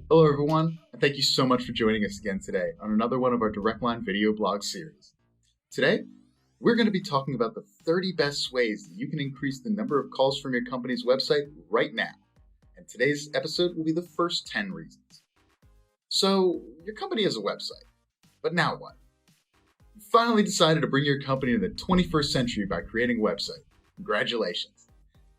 Hello, everyone, and thank you so much for joining us again today on another one of our Direct Line video blog series. Today, we're going to be talking about the 30 best ways that you can increase the number of calls from your company's website right now. And today's episode will be the first 10 reasons. So, your company has a website, but now what? You finally decided to bring your company into the 21st century by creating a website. Congratulations.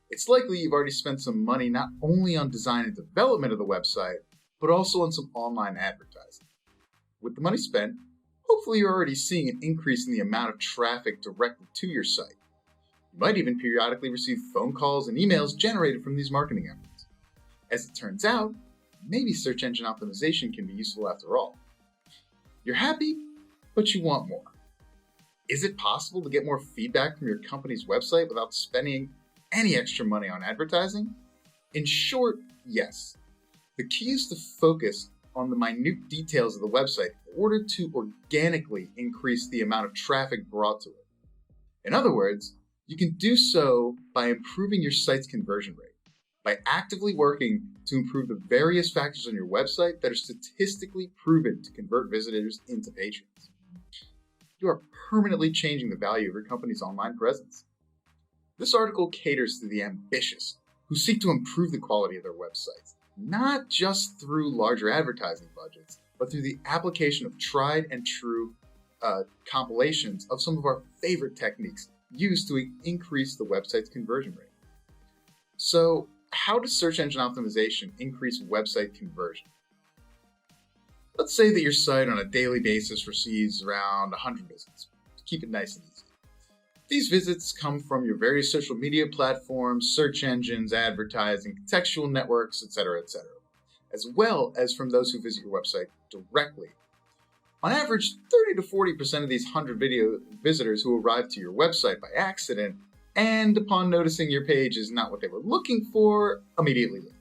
It's likely you've already spent some money not only on design and development of the website, but also on some online advertising. With the money spent, hopefully you're already seeing an increase in the amount of traffic directed to your site. You might even periodically receive phone calls and emails generated from these marketing efforts. As it turns out, maybe search engine optimization can be useful after all. You're happy, but you want more. Is it possible to get more feedback from your company's website without spending any extra money on advertising? In short, yes. The key is to focus on the minute details of the website in order to organically increase the amount of traffic brought to it. In other words, you can do so by improving your site's conversion rate, by actively working to improve the various factors on your website that are statistically proven to convert visitors into patrons. You are permanently changing the value of your company's online presence. This article caters to the ambitious who seek to improve the quality of their websites, not just through larger advertising budgets, but through the application of tried and true compilations of some of our favorite techniques used to increase the website's conversion rate. So, how does search engine optimization increase website conversion? Let's say that your site on a daily basis receives around 100 visits. Keep it nice and easy. These visits come from your various social media platforms, search engines, advertising, contextual networks, etc., as well as from those who visit your website directly. On average, 30 to 40% of these 100 video visitors who arrive to your website by accident and upon noticing your page is not what they were looking for, immediately leave.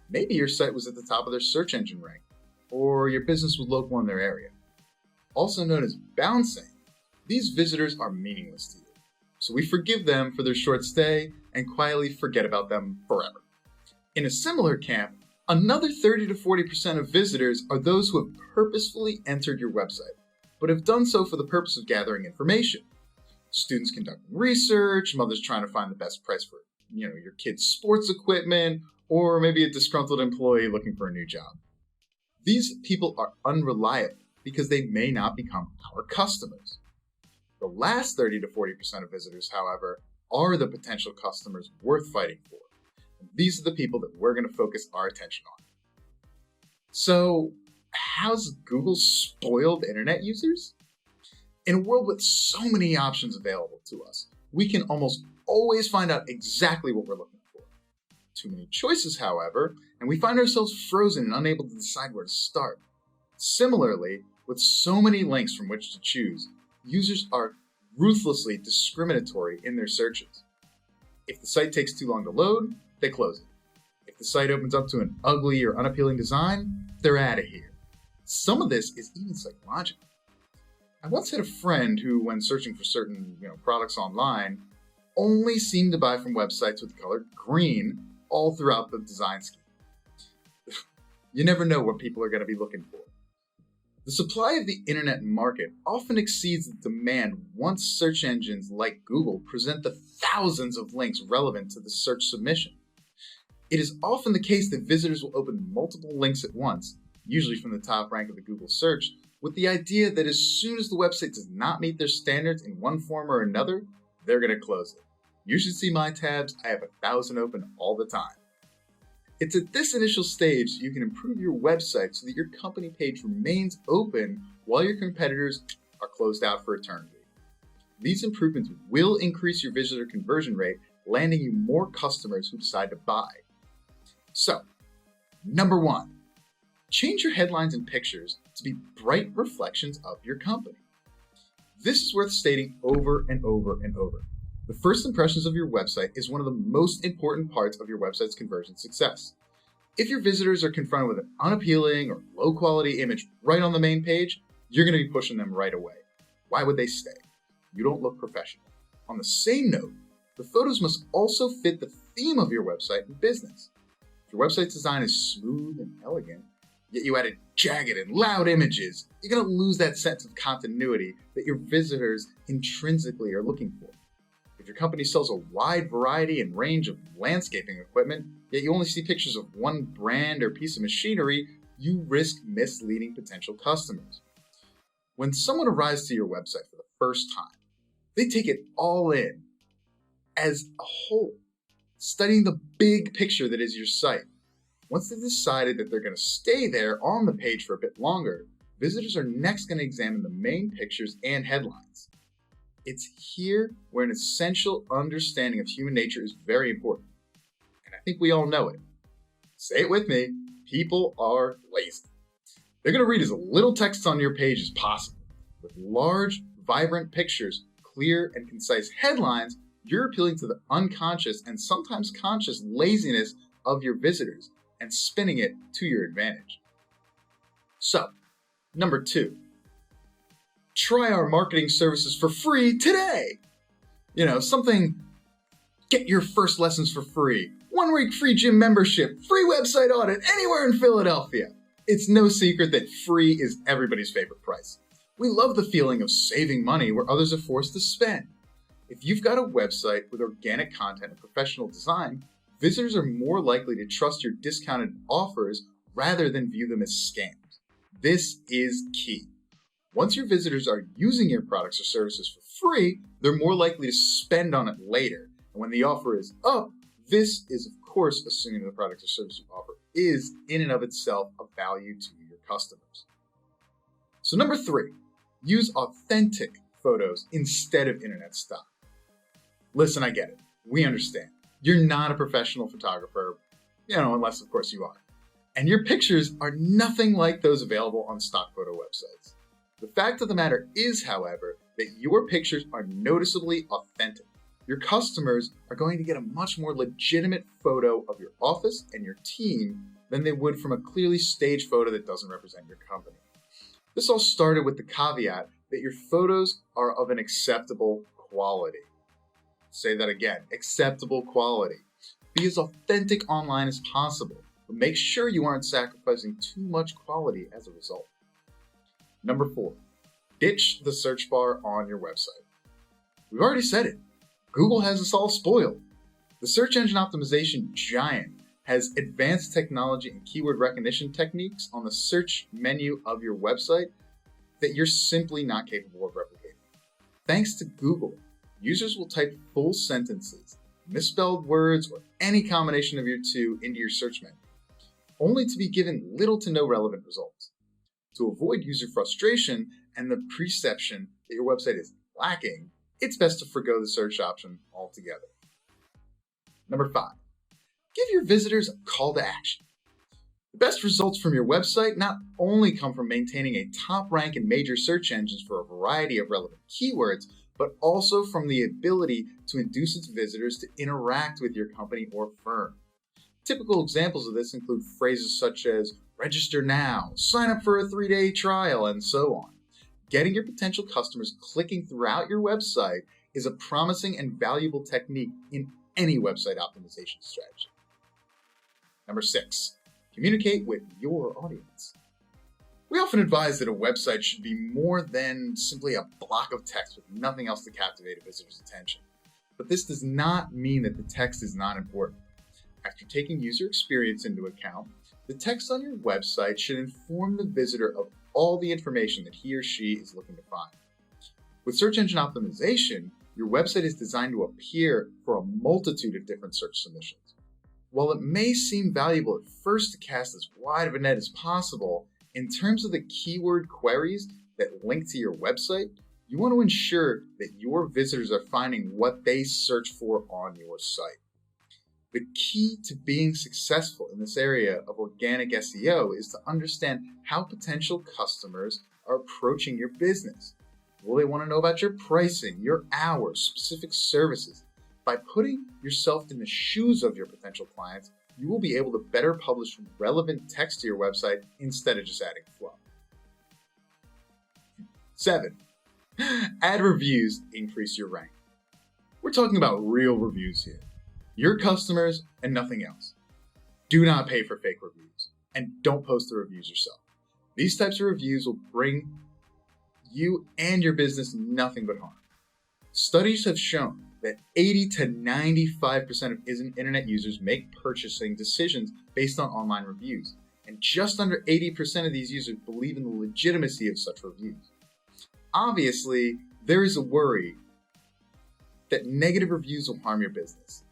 Maybe your site was at the top of their search engine rank, or your business was local in their area. Also known as bouncing, these visitors are meaningless to you, so we forgive them for their short stay and quietly forget about them forever. In a similar camp, another 30 to 40% of visitors are those who have purposefully entered your website, but have done so for the purpose of gathering information. Students conducting research, mothers trying to find the best price for your kid's sports equipment, or maybe a disgruntled employee looking for a new job. These people are unreliable because they may not become our customers. The last 30 to 40% of visitors, however, are the potential customers worth fighting for. And these are the people that we're going to focus our attention on. So, how's Google spoiled internet users? In a world with so many options available to us, we can almost always find out exactly what we're looking for. Too many choices, however, and we find ourselves frozen and unable to decide where to start. Similarly, with so many links from which to choose, users are ruthlessly discriminatory in their searches. If the site takes too long to load, they close it. If the site opens up to an ugly or unappealing design, they're out of here. Some of this is even psychological. I once had a friend who, when searching for certain products online, only seemed to buy from websites with the color green all throughout the design scheme. You never know what people are going to be looking for. The supply of the internet market often exceeds the demand once search engines like Google present the thousands of links relevant to the search submission. It is often the case that visitors will open multiple links at once, usually from the top rank of the Google search, with the idea that as soon as the website does not meet their standards in one form or another, they're going to close it. You should see my tabs. I have 1,000 open all the time. It's at this initial stage you can improve your website so that your company page remains open while your competitors are closed out for eternity. These improvements will increase your visitor conversion rate, landing you more customers who decide to buy. So, number 1, change your headlines and pictures to be bright reflections of your company. This is worth stating over and over and over. The first impressions of your website is one of the most important parts of your website's conversion success. If your visitors are confronted with an unappealing or low quality image right on the main page, you're going to be pushing them right away. Why would they stay? You don't look professional. On the same note, the photos must also fit the theme of your website and business. If your website's design is smooth and elegant, yet you added jagged and loud images, you're going to lose that sense of continuity that your visitors intrinsically are looking for. If your company sells a wide variety and range of landscaping equipment, yet you only see pictures of one brand or piece of machinery, you risk misleading potential customers. When someone arrives to your website for the first time, they take it all in as a whole, studying the big picture that is your site. Once they've decided that they're going to stay there on the page for a bit longer, visitors are next going to examine the main pictures and headlines. It's here where an essential understanding of human nature is very important. And I think we all know it. Say it with me, people are lazy. They're going to read as little text on your page as possible. With large, vibrant pictures, clear and concise headlines, you're appealing to the unconscious and sometimes conscious laziness of your visitors and spinning it to your advantage. So, number 2. Try our marketing services for free today. Something, get your first lessons for free, 1 week free gym membership, free website audit anywhere in Philadelphia. It's no secret that free is everybody's favorite price. We love the feeling of saving money where others are forced to spend. If you've got a website with organic content and professional design, visitors are more likely to trust your discounted offers rather than view them as scams. This is key. Once your visitors are using your products or services for free, they're more likely to spend on it later. And when the offer is up, this is, of course, assuming the product or service you offer is, in and of itself, a value to your customers. So number 3, use authentic photos instead of internet stock. Listen, I get it. We understand. You're not a professional photographer, unless, of course, you are. And your pictures are nothing like those available on stock photo websites. The fact of the matter is, however, that your pictures are noticeably authentic. Your customers are going to get a much more legitimate photo of your office and your team than they would from a clearly staged photo that doesn't represent your company. This all started with the caveat that your photos are of an acceptable quality. Say that again, acceptable quality. Be as authentic online as possible, but make sure you aren't sacrificing too much quality as a result. Number 4, ditch the search bar on your website. We've already said it. Google has us all spoiled. The search engine optimization giant has advanced technology and keyword recognition techniques on the search menu of your website that you're simply not capable of replicating. Thanks to Google, users will type full sentences, misspelled words, or any combination of your two into your search menu, only to be given little to no relevant results. To avoid user frustration and the perception that your website is lacking, it's best to forgo the search option altogether. Number 5, give your visitors a call to action. The best results from your website not only come from maintaining a top rank in major search engines for a variety of relevant keywords, but also from the ability to induce its visitors to interact with your company or firm. Typical examples of this include phrases such as register now, sign up for a 3-day trial, and so on. Getting your potential customers clicking throughout your website is a promising and valuable technique in any website optimization strategy. Number 6, communicate with your audience. We often advise that a website should be more than simply a block of text with nothing else to captivate a visitor's attention. But this does not mean that the text is not important. After taking user experience into account, the text on your website should inform the visitor of all the information that he or she is looking to find. With search engine optimization, your website is designed to appear for a multitude of different search submissions. While it may seem valuable at first to cast as wide of a net as possible, in terms of the keyword queries that link to your website, you want to ensure that your visitors are finding what they search for on your site. The key to being successful in this area of organic SEO is to understand how potential customers are approaching your business. Will they want to know about your pricing, your hours, specific services? By putting yourself in the shoes of your potential clients, you will be able to better publish relevant text to your website instead of just adding fluff. 7, add reviews to increase your rank. We're talking about real reviews here. Your customers and nothing else. Do not pay for fake reviews. And don't post the reviews yourself. These types of reviews will bring you and your business nothing but harm. Studies have shown that 80 to 95% of internet users make purchasing decisions based on online reviews, and just under 80% of these users believe in the legitimacy of such reviews. Obviously, there is a worry that negative reviews will harm your business.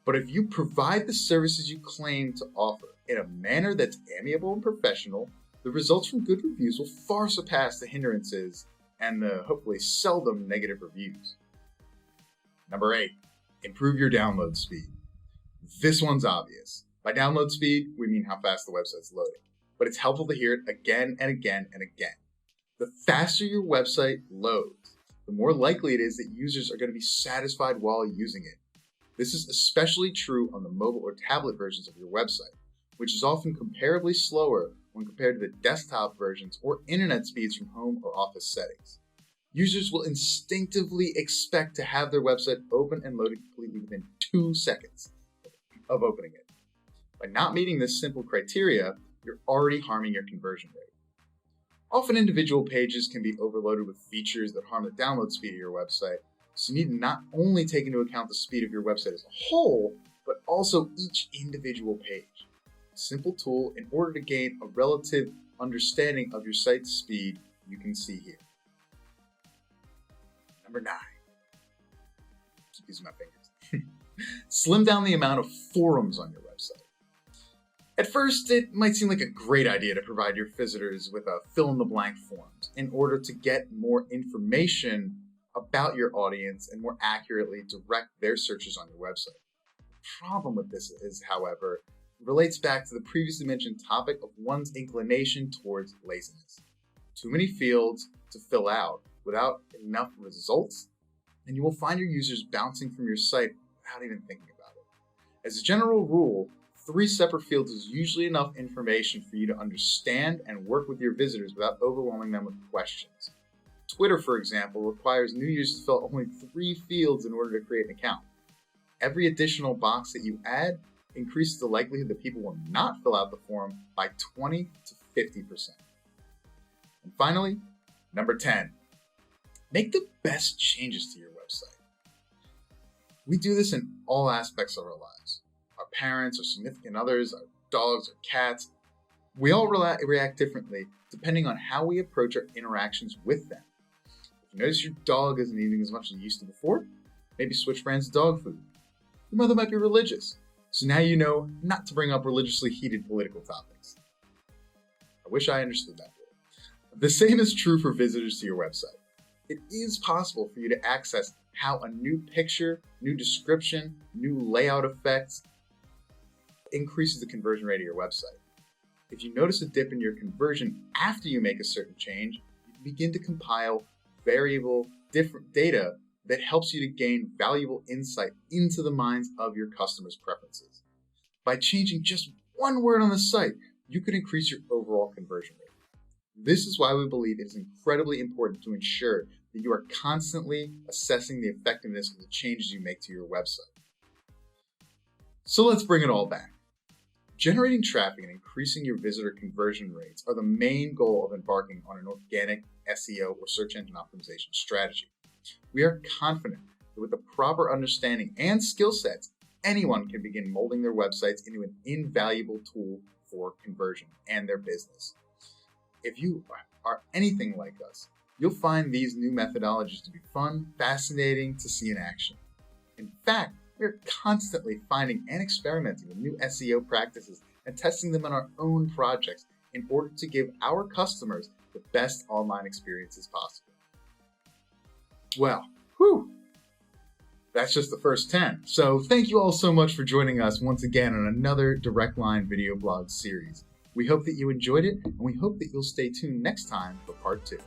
But if you provide the services you claim to offer in a manner that's amiable and professional, the results from good reviews will far surpass the hindrances and the hopefully seldom negative reviews. Number 8, improve your download speed. This one's obvious. By download speed, we mean how fast the website's loading, but it's helpful to hear it again and again and again. The faster your website loads, the more likely it is that users are going to be satisfied while using it. This is especially true on the mobile or tablet versions of your website, which is often comparably slower when compared to the desktop versions or internet speeds from home or office settings. Users will instinctively expect to have their website open and loaded completely within 2 seconds of opening it. By not meeting this simple criteria, you're already harming your conversion rate. Often individual pages can be overloaded with features that harm the download speed of your website, so you need to not only take into account the speed of your website as a whole, but also each individual page. A simple tool in order to gain a relative understanding of your site's speed you can see here. Number 9. Keep using my fingers. Slim down the amount of forums on your website. At first, it might seem like a great idea to provide your visitors with a fill-in-the-blank forms in order to get more information about your audience and more accurately direct their searches on your website. The problem with this is, however, relates back to the previously mentioned topic of one's inclination towards laziness. Too many fields to fill out without enough results, and you will find your users bouncing from your site without even thinking about it. As a general rule, 3 separate fields is usually enough information for you to understand and work with your visitors without overwhelming them with questions. Twitter, for example, requires new users to fill out only 3 fields in order to create an account. Every additional box that you add increases the likelihood that people will not fill out the form by 20 to 50%. And finally, number 10, make the best changes to your website. We do this in all aspects of our lives. Our parents, our significant others, our dogs, our cats. We all react differently depending on how we approach our interactions with them. If you notice your dog isn't eating as much as it used to before, maybe switch brands of dog food. Your mother might be religious, so now you know not to bring up religiously heated political topics. I wish I understood that more. The same is true for visitors to your website. It is possible for you to access how a new picture, new description, new layout effects increases the conversion rate of your website. If you notice a dip in your conversion after you make a certain change, you can begin to compile variable different data that helps you to gain valuable insight into the minds of your customers' preferences. By changing just one word on the site, you can increase your overall conversion rate. This is why we believe it is incredibly important to ensure that you are constantly assessing the effectiveness of the changes you make to your website. So let's bring it all back. Generating traffic and increasing your visitor conversion rates are the main goal of embarking on an organic SEO or search engine optimization strategy. We are confident that with the proper understanding and skill sets, anyone can begin molding their websites into an invaluable tool for conversion and their business. If you are anything like us, you'll find these new methodologies to be fun, fascinating to see in action. In fact, we're constantly finding and experimenting with new SEO practices and testing them in our own projects in order to give our customers the best online experiences possible. Well, that's just the first 10. So thank you all so much for joining us once again on another Direct Line video blog series. We hope that you enjoyed it, and we hope that you'll stay tuned next time for part 2.